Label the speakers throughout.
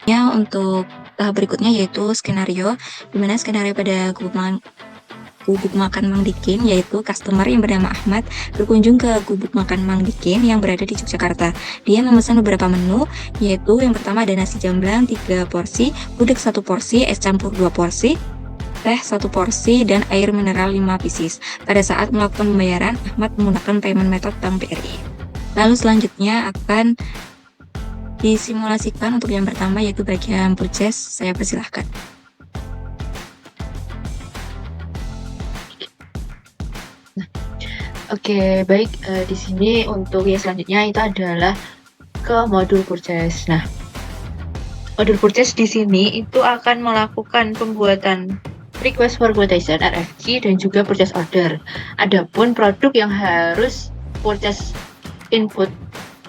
Speaker 1: Ya, untuk tahap berikutnya yaitu skenario, di mana skenario pada gubuk makan Mang Dikin, yaitu customer yang bernama Ahmad berkunjung ke gubuk makan Mang Dikin yang berada di Yogyakarta. Dia memesan beberapa menu, yaitu yang pertama ada nasi jamblang 3 porsi, gudeg 1 porsi, es campur 2 porsi, teh 1 porsi, dan air mineral 5 pieces. Pada saat melakukan pembayaran, Ahmad menggunakan payment method Bank BRI. Lalu selanjutnya akan disimulasikan untuk yang pertama yaitu bagian purchase. Saya persilahkan.
Speaker 2: Oke, baik. Di sini untuk yang selanjutnya itu adalah ke modul purchase. Nah, modul purchase di sini itu akan melakukan pembuatan request for quotation RFQ dan juga purchase order. Adapun produk yang harus purchase input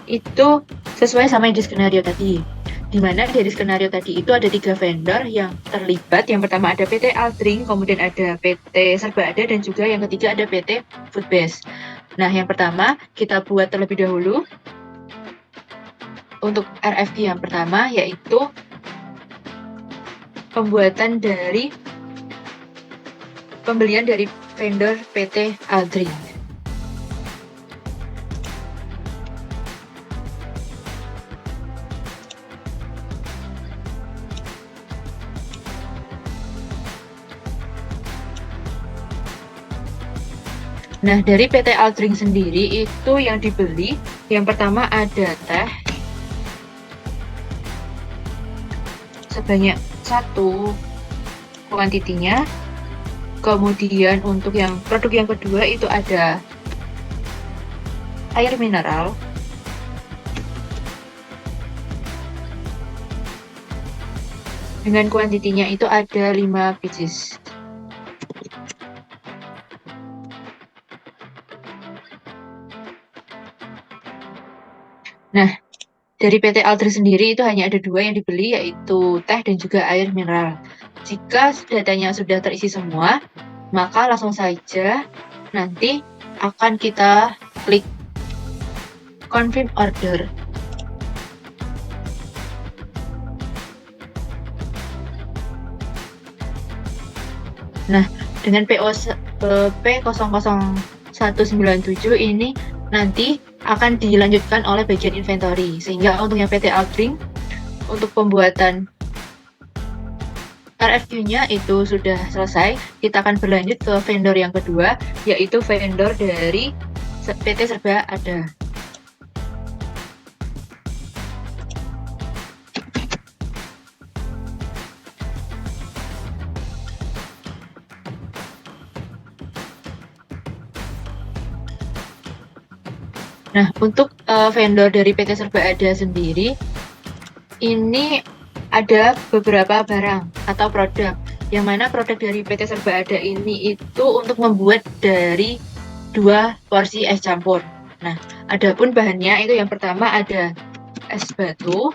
Speaker 2: itu sesuai sama yang di skenario tadi. Di mana dari skenario tadi itu ada 3 vendor yang terlibat. Yang pertama ada PT Aldring, kemudian ada PT Serba Ada, dan juga yang ketiga ada PT Foodbase. Nah, yang pertama kita buat terlebih dahulu untuk RFQ yang pertama, yaitu pembuatan dari pembelian dari vendor PT Aldring. Nah, dari PT Aldring sendiri itu yang dibeli, yang pertama ada teh sebanyak 1 kuantitinya. Kemudian untuk yang produk yang kedua itu ada air mineral dengan kuantitinya itu ada 5 pieces. Nah, dari PT Aldrin sendiri itu hanya ada 2 yang dibeli, yaitu teh dan juga air mineral. Jika datanya sudah terisi semua, maka langsung saja nanti akan kita klik confirm order. Nah, dengan P00197 ini nanti akan dilanjutkan oleh bagian inventory, sehingga untuk yang PT Aldring untuk pembuatan RFQ-nya itu sudah selesai. Kita akan berlanjut ke vendor yang kedua, yaitu vendor dari PT Serba Ada. Nah, untuk vendor dari PT Serba Ada sendiri, ini ada beberapa barang atau produk, yang mana produk dari PT Serba Ada ini itu untuk membuat dari 2 porsi es campur. Nah, adapun bahannya itu yang pertama ada es batu,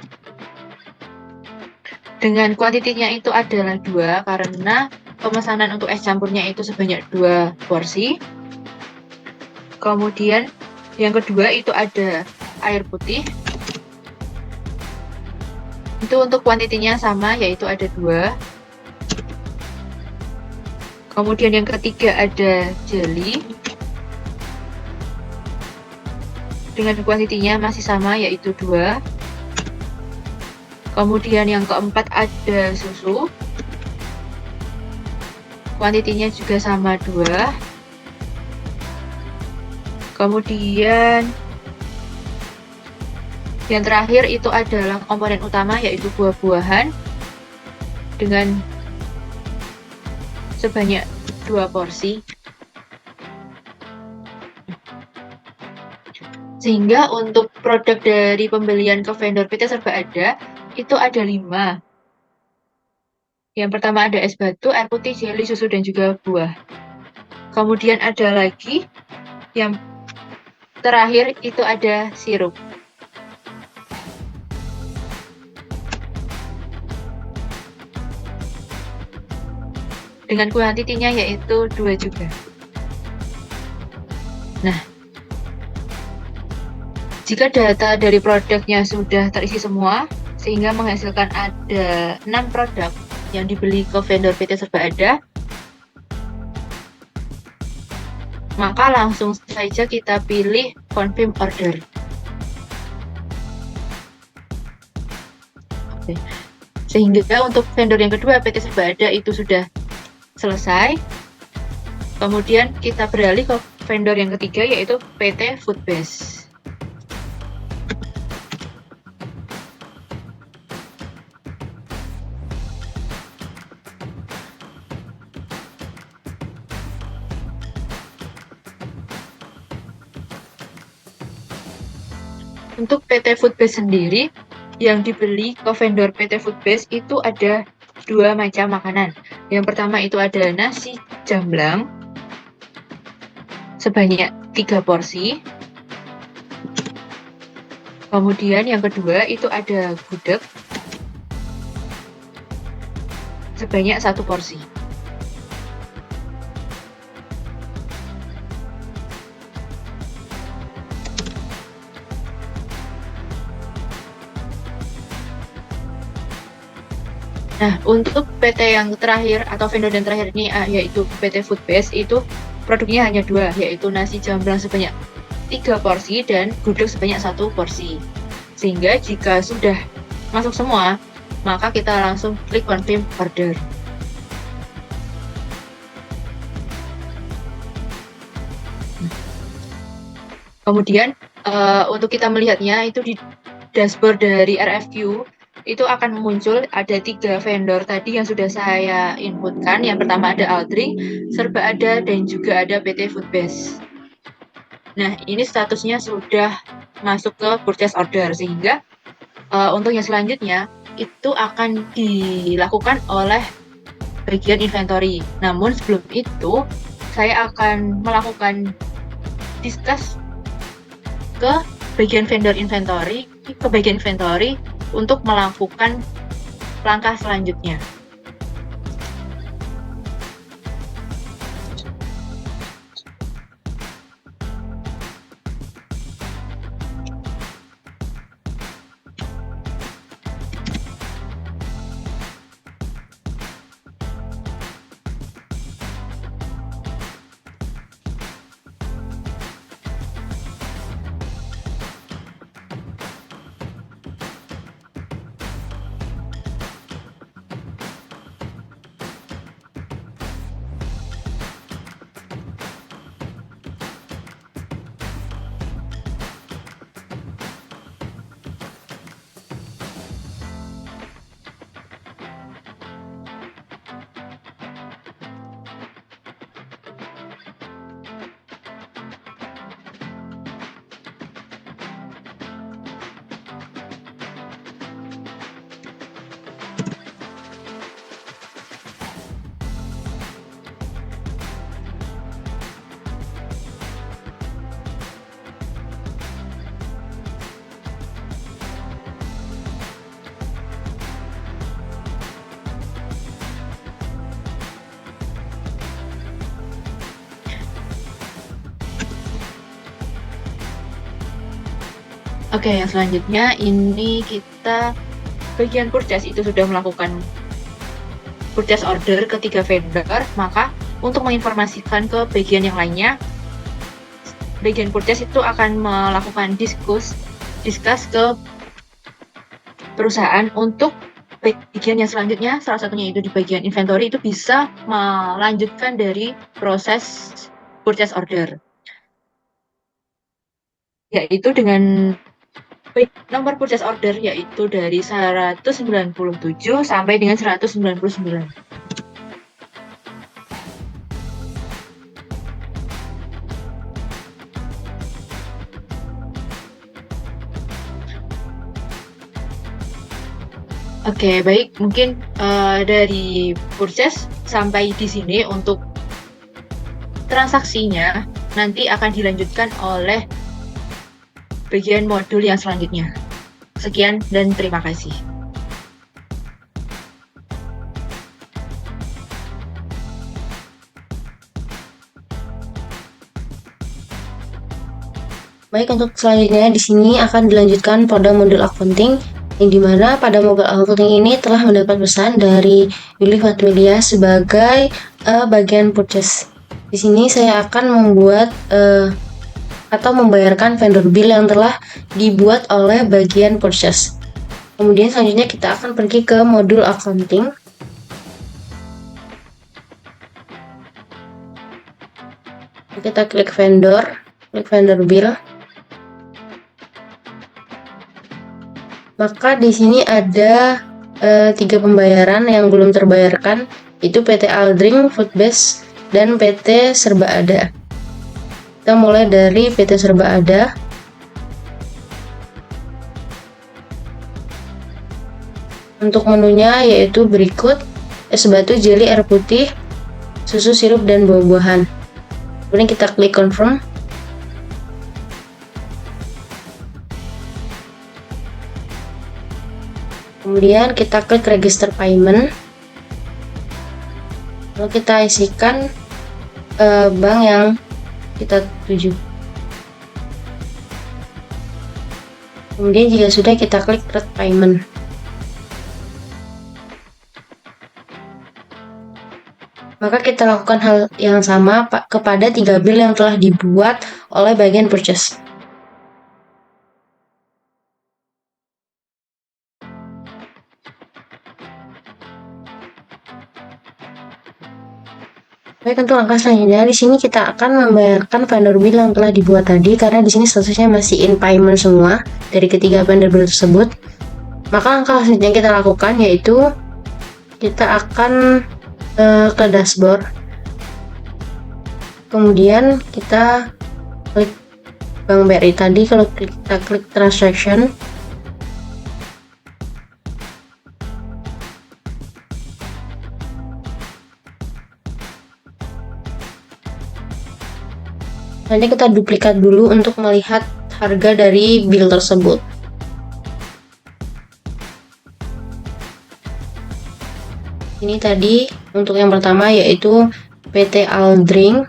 Speaker 2: dengan kuantitinya itu adalah 2 karena pemesanan untuk es campurnya itu sebanyak 2 porsi. Kemudian yang kedua itu ada air putih, itu untuk kuantitinya sama, yaitu ada 2. Kemudian yang ketiga ada jelly, dengan kuantitinya masih sama, yaitu 2. Kemudian yang keempat ada susu, kuantitinya juga sama, 2. Kemudian yang terakhir itu adalah komponen utama, yaitu buah-buahan dengan sebanyak 2 porsi. Sehingga untuk produk dari pembelian ke vendor PT Serba Ada itu ada 5. Yang pertama ada es batu, air putih, jelly, susu, dan juga buah. Kemudian ada lagi yang terakhir itu ada sirup. Dengan kuantitinya yaitu 2 juga. Nah, jika data dari produknya sudah terisi semua, sehingga menghasilkan ada 6 produk yang dibeli ke vendor PT Serba Ada, maka langsung saja kita pilih confirm order. Oke. Sehingga untuk vendor yang kedua PT Serba Ada itu sudah selesai. Kemudian kita beralih ke vendor yang ketiga, yaitu PT Foodbase. Untuk PT Foodbase sendiri, yang dibeli ke vendor PT Foodbase itu ada 2 macam makanan. Yang pertama itu ada nasi jamblang sebanyak 3 porsi. Kemudian yang kedua itu ada gudeg sebanyak 1 porsi. Nah, untuk PT yang terakhir atau vendor yang terakhir ini yaitu PT Foodbase, itu produknya hanya 2, yaitu nasi jamblang sebanyak 3 porsi dan gudeg sebanyak 1 porsi. Sehingga jika sudah masuk semua, maka kita langsung klik confirm order. Kemudian untuk kita melihatnya itu di dashboard dari RFQ itu akan muncul ada 3 vendor tadi yang sudah saya inputkan. Yang pertama ada Altri, Serba Ada, dan juga ada PT Foodbase. Nah, ini statusnya sudah masuk ke purchase order, sehingga untuk yang selanjutnya itu akan dilakukan oleh bagian inventory. Namun sebelum itu, saya akan melakukan discuss ke bagian vendor inventory, untuk melakukan langkah selanjutnya. Oke, yang selanjutnya ini kita bagian purchase itu sudah melakukan purchase order ke 3 vendor, maka untuk menginformasikan ke bagian yang lainnya, bagian purchase itu akan melakukan discuss ke perusahaan untuk bagian yang selanjutnya, salah satunya itu di bagian inventory, itu bisa melanjutkan dari proses purchase order, yaitu dengan nomor purchase order yaitu dari 197 sampai dengan 199. Oke, baik, mungkin dari purchase sampai di sini untuk transaksinya nanti akan dilanjutkan oleh bagian modul yang selanjutnya. Sekian dan terima kasih.
Speaker 3: Baik, untuk selanjutnya di sini akan dilanjutkan pada modul accounting yang dimana pada mobile accounting ini telah mendapat pesan dari Yuli Fatmilia sebagai bagian purchase. Di sini saya akan membuat atau membayarkan vendor bill yang telah dibuat oleh bagian purchase. Kemudian selanjutnya kita akan pergi ke modul accounting. Kita klik vendor bill. Maka di sini ada 3 pembayaran yang belum terbayarkan, itu PT Aldring, Foodbase, dan PT Serba Ada. Kita mulai dari PT Serba Ada. Untuk menunya yaitu berikut: es batu, jeli, air putih, susu, sirup, dan buah-buahan. Kemudian kita klik confirm. Kemudian kita klik register payment. Lalu kita isikan bank yang kita tuju. Kemudian jika sudah, kita klik create payment. Maka kita lakukan hal yang sama kepada 3 bill yang telah dibuat oleh bagian purchase. Baik, untuk langkah selanjutnya di sini kita akan membayarkan vendor bill yang telah dibuat tadi, karena di sini statusnya masih in payment semua dari ketiga vendor bill tersebut. Maka langkah selanjutnya kita lakukan yaitu kita akan ke dashboard. Kemudian kita klik Bank BRI tadi, kalau kita klik transaction. Nanti kita duplikat dulu untuk melihat harga dari bill tersebut. Ini tadi untuk yang pertama yaitu PT Aldring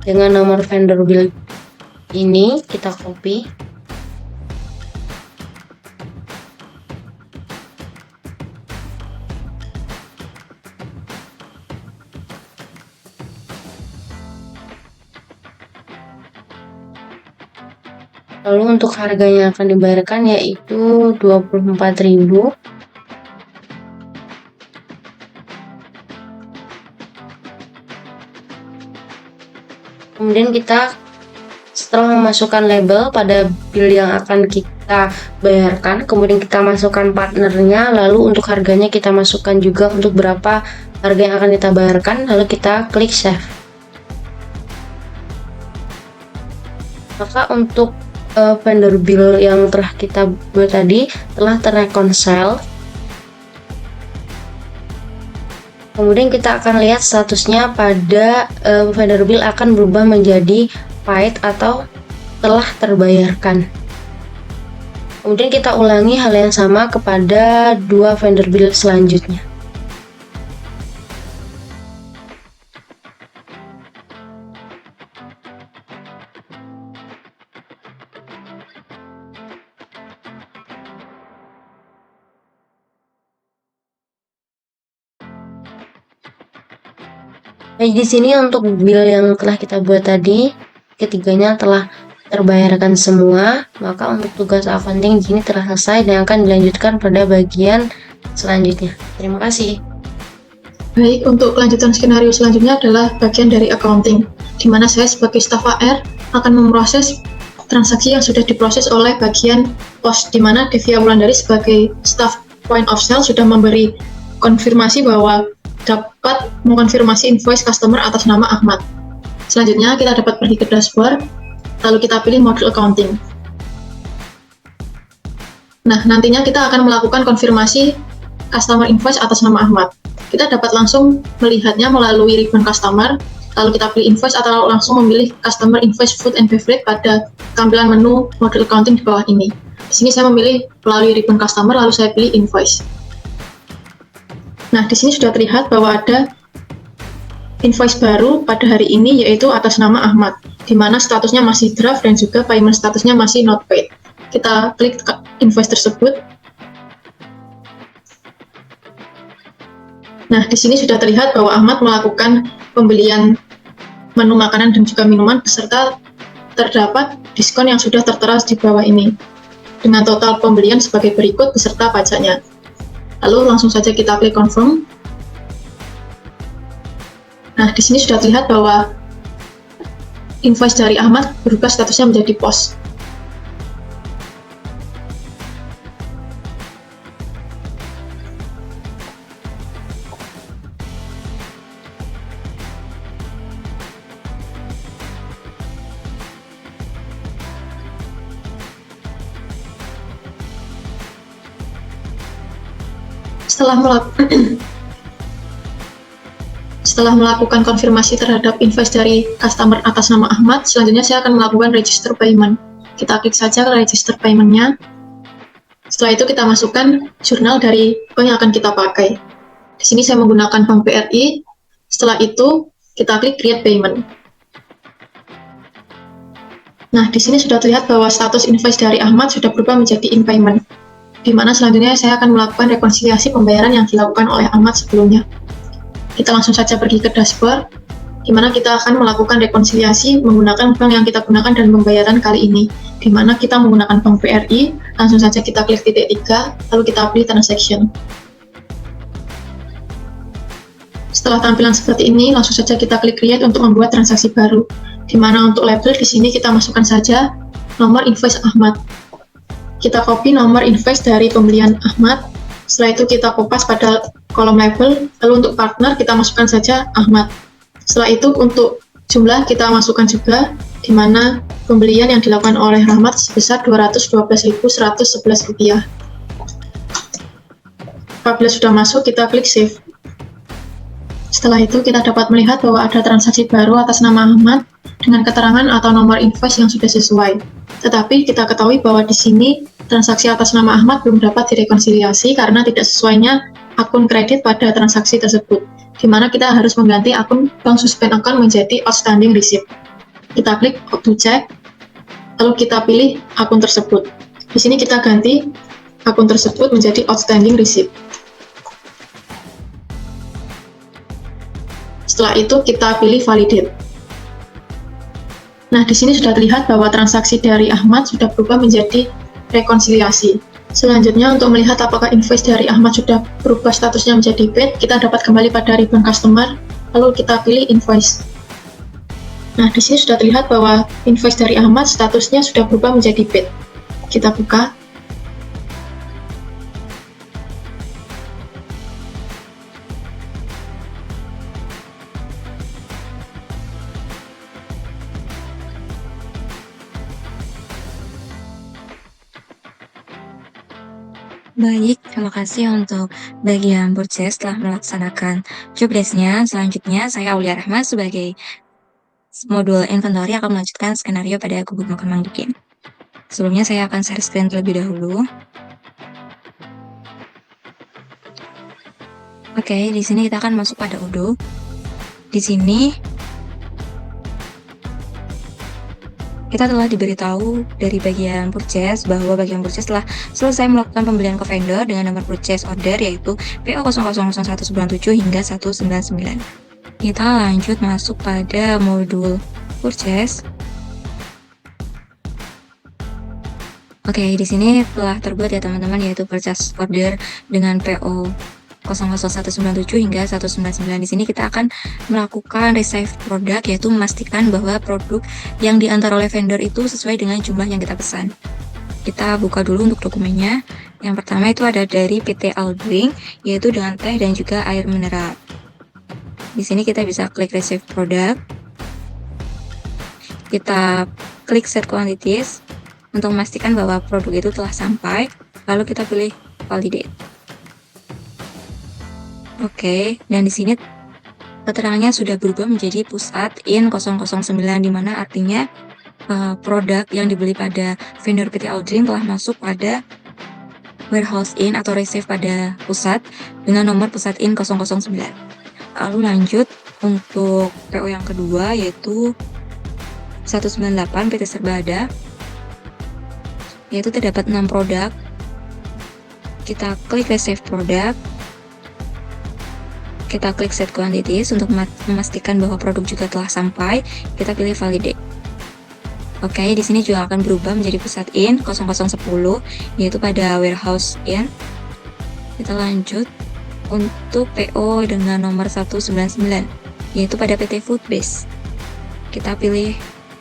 Speaker 3: dengan nomor vendor bill ini, kita copy. Lalu untuk harga yang akan dibayarkan yaitu 24.000. Kemudian kita setelah memasukkan label pada bill yang akan kita bayarkan, kemudian kita masukkan partnernya, lalu untuk harganya kita masukkan juga untuk berapa harga yang akan kita bayarkan, lalu kita klik save. Maka untuk vendor bill yang telah kita buat tadi telah terreconcile. Kemudian kita akan lihat statusnya pada vendor bill akan berubah menjadi paid atau telah terbayarkan. Kemudian kita ulangi hal yang sama kepada 2 vendor bill selanjutnya. Baik, di sini untuk bill yang telah kita buat tadi, ketiganya telah terbayarkan semua. Maka untuk tugas accounting di sini telah selesai dan akan dilanjutkan pada bagian selanjutnya. Terima kasih.
Speaker 4: Baik, untuk kelanjutan skenario selanjutnya adalah bagian dari accounting, di mana saya sebagai staf AR akan memproses transaksi yang sudah diproses oleh bagian pos, di mana Devia Wulandari sebagai staf point of sale sudah memberi konfirmasi bahwa dapat mengkonfirmasi invoice customer atas nama Ahmad. Selanjutnya kita dapat pergi ke dashboard, lalu kita pilih modul accounting. Nah, nantinya kita akan melakukan konfirmasi customer invoice atas nama Ahmad. Kita dapat langsung melihatnya melalui ribbon customer, lalu kita pilih invoice atau langsung memilih customer invoice food and beverage pada tampilan menu modul accounting di bawah ini. Di sini saya memilih melalui ribbon customer, lalu saya pilih invoice. Nah, di sini sudah terlihat bahwa ada invoice baru pada hari ini yaitu atas nama Ahmad, di mana statusnya masih draft dan juga payment statusnya masih not paid. Kita klik invoice tersebut, Nah, di sini sudah terlihat bahwa Ahmad melakukan pembelian menu makanan dan juga minuman beserta terdapat diskon yang sudah tertera di bawah ini dengan total pembelian sebagai berikut beserta pajaknya. Lalu langsung saja kita klik confirm. Nah, di sini sudah terlihat bahwa invoice dari Ahmad berubah statusnya menjadi pos. Setelah melakukan konfirmasi terhadap invoice dari customer atas nama Ahmad, selanjutnya saya akan melakukan register payment. Kita klik saja ke register payment-nya. Setelah itu kita masukkan jurnal dari bank yang akan kita pakai. Di sini saya menggunakan Bank BRI. Setelah itu kita klik create payment. Nah, di sini sudah terlihat bahwa status invoice dari Ahmad sudah berubah menjadi in payment, di mana selanjutnya saya akan melakukan rekonsiliasi pembayaran yang dilakukan oleh Ahmad sebelumnya. Kita langsung saja pergi ke dashboard, di mana kita akan melakukan rekonsiliasi menggunakan bank yang kita gunakan dan pembayaran kali ini, di mana kita menggunakan Bank BRI. Langsung saja kita klik titik 3, lalu kita pilih transaction. Setelah tampilan seperti ini, langsung saja kita klik create untuk membuat transaksi baru, di mana untuk label di sini kita masukkan saja nomor invoice Ahmad. Kita copy nomor invoice dari pembelian Ahmad. Setelah itu kita kopas pada kolom label. Lalu untuk partner kita masukkan saja Ahmad. Setelah itu untuk jumlah kita masukkan juga, di mana pembelian yang dilakukan oleh Rahmat sebesar Rp212.111. Apabila sudah masuk, kita klik save. Setelah itu kita dapat melihat bahwa ada transaksi baru atas nama Ahmad dengan keterangan atau nomor invoice yang sudah sesuai. Tetapi kita ketahui bahwa di sini transaksi atas nama Ahmad belum dapat direkonsiliasi karena tidak sesuainya akun kredit pada transaksi tersebut, di mana kita harus mengganti akun bank suspend account menjadi outstanding receipt. Kita klik to check, lalu kita pilih akun tersebut. Di sini kita ganti akun tersebut menjadi outstanding receipt. Setelah itu kita pilih validate. Nah, di sini sudah terlihat bahwa transaksi dari Ahmad sudah berubah menjadi rekonsiliasi. Selanjutnya, untuk melihat apakah invoice dari Ahmad sudah berubah statusnya menjadi paid, kita dapat kembali pada ribbon customer, lalu kita pilih invoice. Nah, di sini sudah terlihat bahwa invoice dari Ahmad statusnya sudah berubah menjadi paid. Kita buka.
Speaker 1: Baik, terima kasih untuk bagian purchase telah melaksanakan job desk-nya. Selanjutnya, saya Aulia Rahma sebagai modul inventory akan melanjutkan skenario pada gubuk makan Mang Dikin. Sebelumnya saya akan share screen terlebih dahulu. Oke, di sini kita akan masuk pada Odoo. Di sini kita telah diberitahu dari bagian purchase bahwa bagian purchase telah selesai melakukan pembelian ke vendor dengan nomor purchase order yaitu PO000197 hingga 199. Kita lanjut masuk pada modul purchase. Oke, di sini telah terbuat ya teman-teman, yaitu purchase order dengan PO 00197 hingga 199. Di sini kita akan melakukan receive produk, yaitu memastikan bahwa produk yang diantar oleh vendor itu sesuai dengan jumlah yang kita pesan. Kita buka dulu untuk dokumennya. Yang pertama itu ada dari PT Aldring, yaitu dengan teh dan juga air mineral. Di sini kita bisa klik receive produk. Kita klik set quantities untuk memastikan bahwa produk itu telah sampai. Lalu kita pilih validate. Oke, dan di sini keterangannya sudah berubah menjadi pusat in 009, di mana artinya produk yang dibeli pada vendor PT Aldring telah masuk pada warehouse in atau receive pada pusat dengan nomor pusat in 009. Lalu lanjut untuk PO yang kedua yaitu 198 PT Serbada, yaitu terdapat 6 produk. Kita klik receive produk. Kita klik set quantities untuk memastikan bahwa produk juga telah sampai. Kita pilih validate. Oke, di sini juga akan berubah menjadi pusat in 0010, yaitu pada warehouse in. Kita lanjut untuk PO dengan nomor 199, yaitu pada PT Food Base. Kita pilih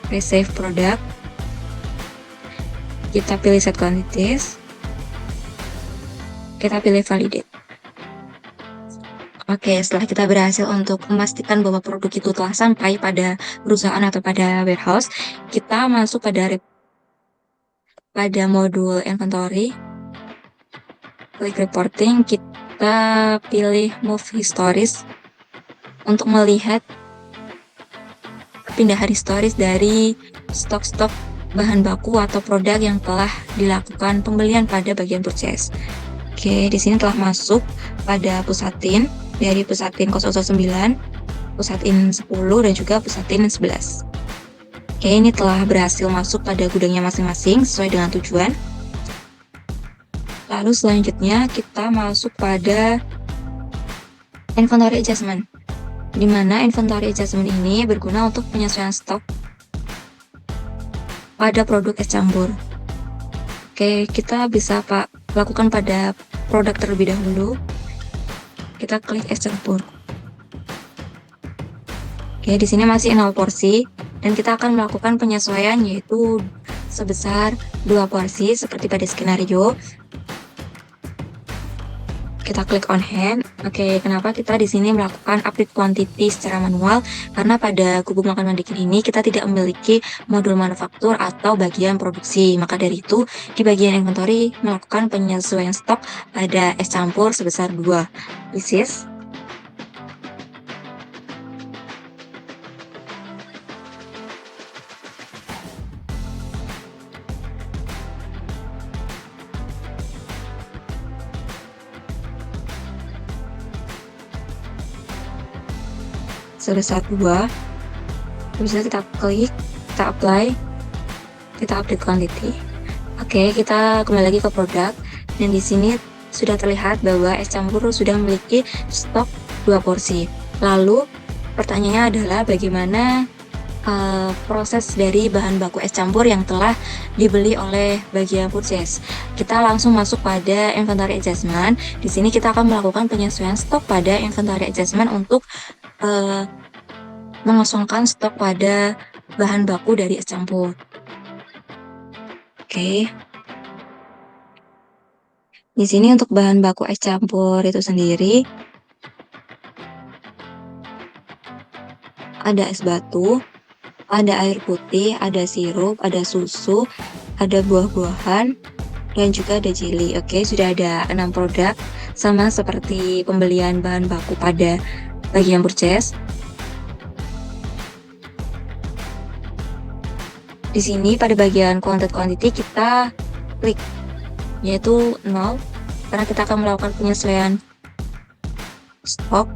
Speaker 1: receive product. Kita pilih set quantities. Kita pilih validate. Oke, setelah kita berhasil untuk memastikan bahwa produk itu telah sampai pada perusahaan atau pada warehouse, kita masuk pada modul inventory. Klik reporting, kita pilih move historis untuk melihat perpindahan historis dari stok-stok bahan baku atau produk yang telah dilakukan pembelian pada bagian purchase. Oke, di sini telah masuk pada pusatin dari pusatin 009, pusatin 10 dan juga pusatin 11. Oke, ini telah berhasil masuk pada gudangnya masing-masing sesuai dengan tujuan. Lalu selanjutnya kita masuk pada inventory adjustment, di mana inventory adjustment ini berguna untuk penyesuaian stok pada produk es campur. Oke, kita bisa lakukan pada produk terlebih dahulu. Kita klik es campur. Oke, di sini masih 0 porsi dan kita akan melakukan penyesuaian yaitu sebesar 2 porsi seperti pada skenario. Kita klik on hand. Oke, kenapa kita di sini melakukan update quantity secara manual? Karena pada gubuk makan Mandikin ini kita tidak memiliki modul manufaktur atau bagian produksi. Maka dari itu, di bagian inventory melakukan penyesuaian stok pada es campur sebesar 2 pieces. Sebesar 2, bisa kita klik, kita apply, kita update quantity. Oke, kita kembali lagi ke produk dan di sini sudah terlihat bahwa es campur sudah memiliki stok 2 porsi. Lalu pertanyaannya adalah bagaimana proses dari bahan baku es campur yang telah dibeli oleh bagian purchase. Kita langsung masuk pada inventory adjustment. Di sini kita akan melakukan penyesuaian stok pada inventory adjustment untuk mengosongkan stok pada bahan baku dari es campur. Oke. Di sini untuk bahan baku es campur itu sendiri ada es batu, ada air putih, ada sirup, ada susu, ada buah-buahan, dan juga ada jelly. Oke, sudah ada 6 produk, sama seperti pembelian bahan baku pada bagian purchase. Di sini pada bagian quantity kita klik yaitu 0 karena kita akan melakukan penyesuaian stok.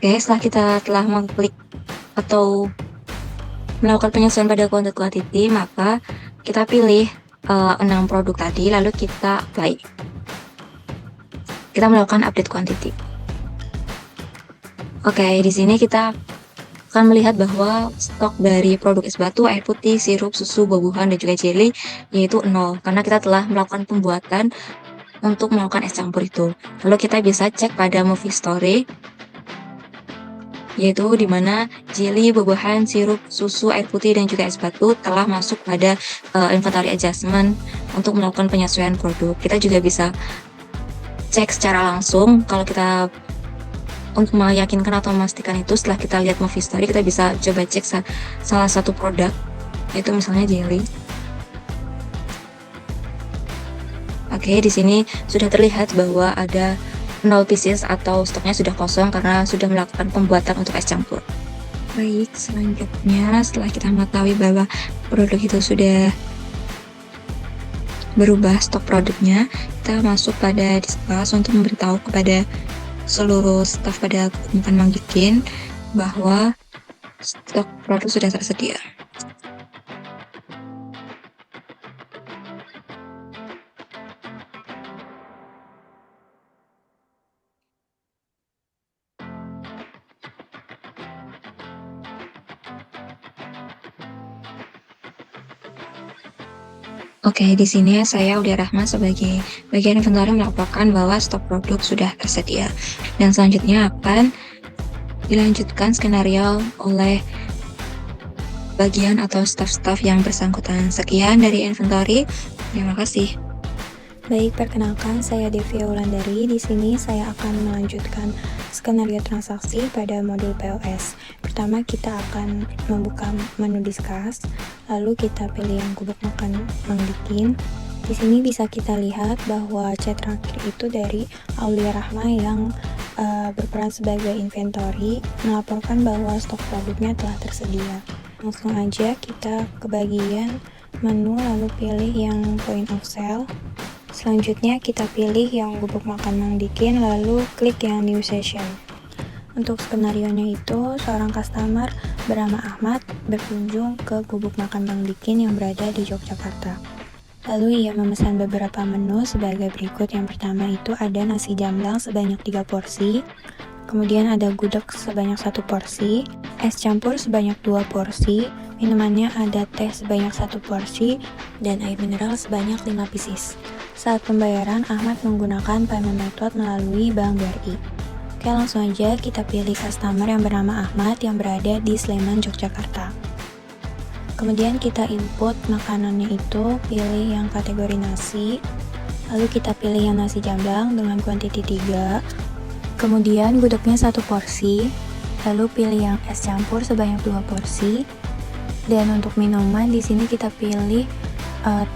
Speaker 1: Oke, setelah kita telah mengklik atau melakukan penyesuaian pada quantity, maka kita pilih 6 produk tadi, lalu kita apply. Kita melakukan update quantity. Oke, di sini kita akan melihat bahwa stok dari produk es batu, air putih, sirup, susu, buah-buahan, dan juga jelly yaitu 0 karena kita telah melakukan pembuatan untuk melakukan es campur itu. Lalu kita bisa cek pada move history, yaitu di mana jelly, buah-buahan, sirup, susu, air putih, dan juga es batu telah masuk pada inventory adjustment untuk melakukan penyesuaian produk. Kita juga bisa cek secara langsung kalau kita untuk meyakinkan atau memastikan itu. Setelah kita lihat move history, kita bisa coba cek salah satu produk, yaitu misalnya jelly. Oke, di sini sudah terlihat bahwa ada 0 pieces atau stoknya sudah kosong karena sudah melakukan pembuatan untuk es campur. Baik, selanjutnya setelah kita mengetahui bahwa produk itu sudah berubah stok produknya, kita masuk pada discuss untuk memberitahu kepada seluruh staf pada Gubuk Makan Mang Dikin bahwa stok produk sudah tersedia. Oke, di sini saya Aulia Rahma sebagai bagian inventory melaporkan bahwa stok produk sudah tersedia. Dan selanjutnya akan dilanjutkan skenario oleh bagian atau staf-staf yang bersangkutan. Sekian dari inventory. Terima kasih.
Speaker 5: Baik, perkenalkan saya Devi Aulandari. Di sini saya akan melanjutkan skenario transaksi pada modul POS. Pertama, kita akan membuka menu discuss, lalu kita pilih yang Gubuk Makan Mang Dikin. Di sini bisa kita lihat bahwa chat terakhir itu dari Aulia Rahma yang berperan sebagai inventory, melaporkan bahwa stok produknya telah tersedia. Langsung aja kita ke bagian menu, lalu pilih yang point of sale. Selanjutnya kita pilih yang Gubuk Makan Mang Dikin, lalu klik yang new session. Untuk skenarionya itu, seorang customer bernama Ahmad berkunjung ke Gubuk Makan Mang Dikin yang berada di Yogyakarta. Lalu ia memesan beberapa menu sebagai berikut. Yang pertama itu ada nasi jamblang sebanyak 3 porsi, kemudian ada gudeg sebanyak 1 porsi, es campur sebanyak 2 porsi, minumannya ada teh sebanyak 1 porsi, dan air mineral sebanyak 5 pieces. Saat pembayaran, Ahmad menggunakan payment method melalui Bank BRI. Oke, langsung aja kita pilih customer yang bernama Ahmad yang berada di Sleman, Yogyakarta. Kemudian kita input makanannya itu, pilih yang kategori nasi, lalu kita pilih yang nasi jamblang dengan kuantiti 3, kemudian gudegnya 1 porsi, lalu pilih yang es campur sebanyak 2 porsi, dan untuk minuman di sini kita pilih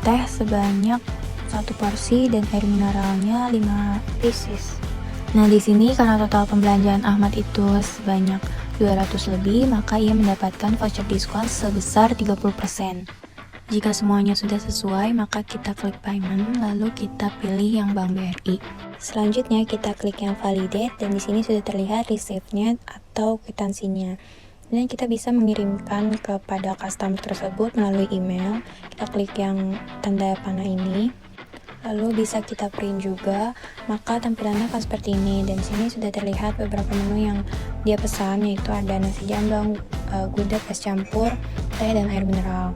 Speaker 5: teh sebanyak 1 porsi dan air mineralnya 5 pieces. Nah, di sini karena total pembelanjaan Ahmad itu sebanyak 200 lebih, maka ia mendapatkan voucher diskon sebesar 30%. Jika semuanya sudah sesuai, maka kita klik payment, lalu kita pilih yang Bank BRI. Selanjutnya kita klik yang validate, dan di sini sudah terlihat receipt-nya atau kwitansinya. Dan kita bisa mengirimkan kepada customer tersebut melalui email. Kita klik yang tanda panah ini, lalu bisa kita print juga, maka tampilannya akan seperti ini. Dan di sini sudah terlihat beberapa menu yang dia pesan, yaitu ada nasi jamblang, gudeg, es campur, teh, dan air mineral.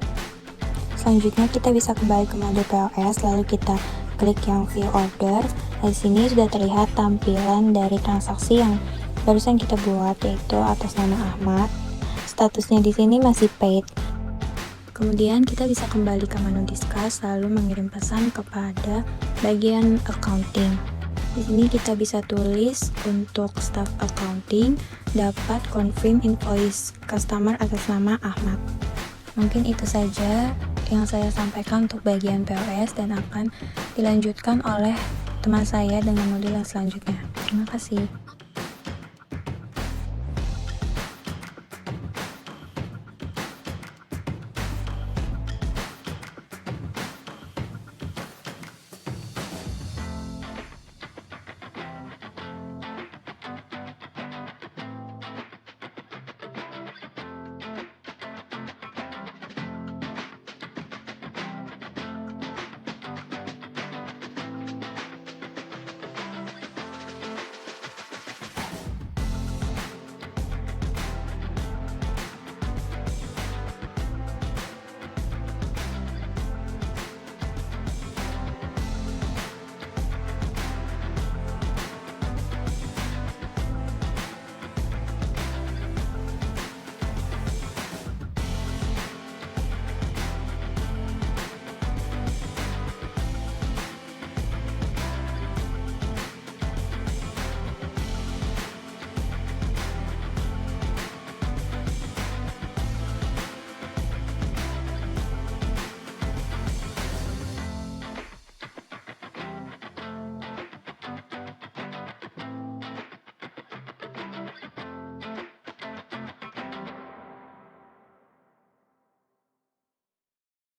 Speaker 5: Selanjutnya kita bisa kembali ke modul POS, lalu kita klik yang view order. Di sini sudah terlihat tampilan dari transaksi yang barusan kita buat, yaitu atas nama Ahmad. Statusnya di sini masih paid. Kemudian kita bisa kembali ke menu discuss, lalu mengirim pesan kepada bagian accounting. Di sini kita bisa tulis untuk staff accounting dapat confirm invoice customer atas nama Ahmad. Mungkin itu saja yang saya sampaikan untuk bagian POS, dan akan dilanjutkan oleh teman saya dengan modul yang selanjutnya. Terima kasih.